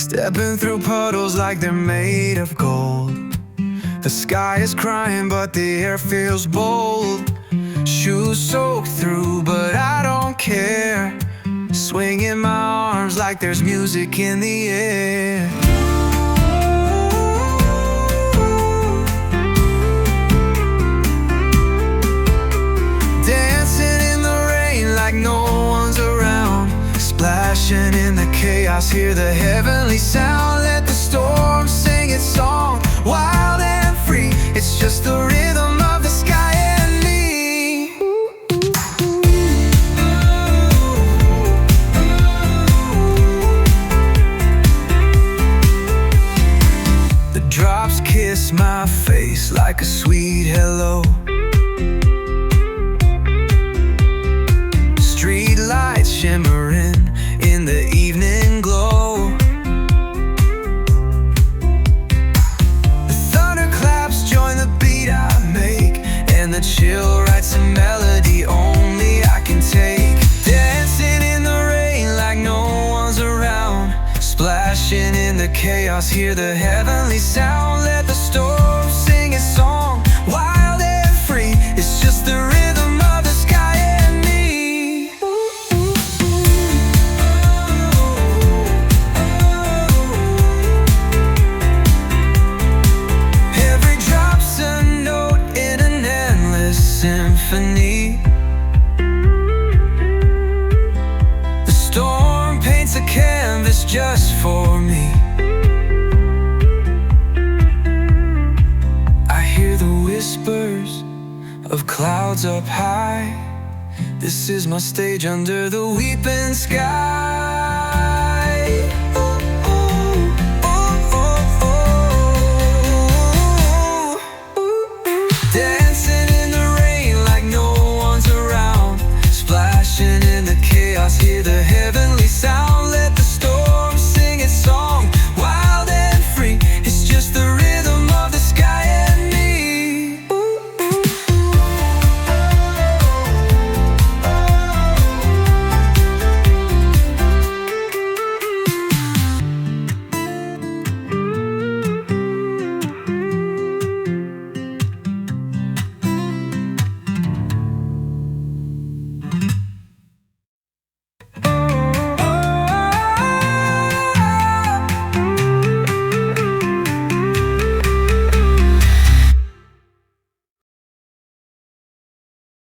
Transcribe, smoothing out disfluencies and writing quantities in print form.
Stepping through puddles like they're made of gold. The sky is crying but the air feels bold. Shoes soaked through but I don't care. Swinging my arms like there's music in the air. Dancing in the rain like no one's around. Splashing in the chaos, hear the heavenly sound. Let the storm sing its song, wild and free. It's just the rhythm of the sky and me. The drops kiss my face like a sweet hello. Street lights shimmering in the evening glow. The thunderclaps join the beat I make, and the chill writes a melody only I can take. Dancing in the rain like no one's around. Splashing in the chaos, hear the heavenly sound. Let the storm sing its song, wild and free. It's just the rhythm of the sky and me. Every drop's a note in an endless symphony. The storm paints a canvas just for me. I hear the whispers of clouds up high. This is my stage under the weeping sky.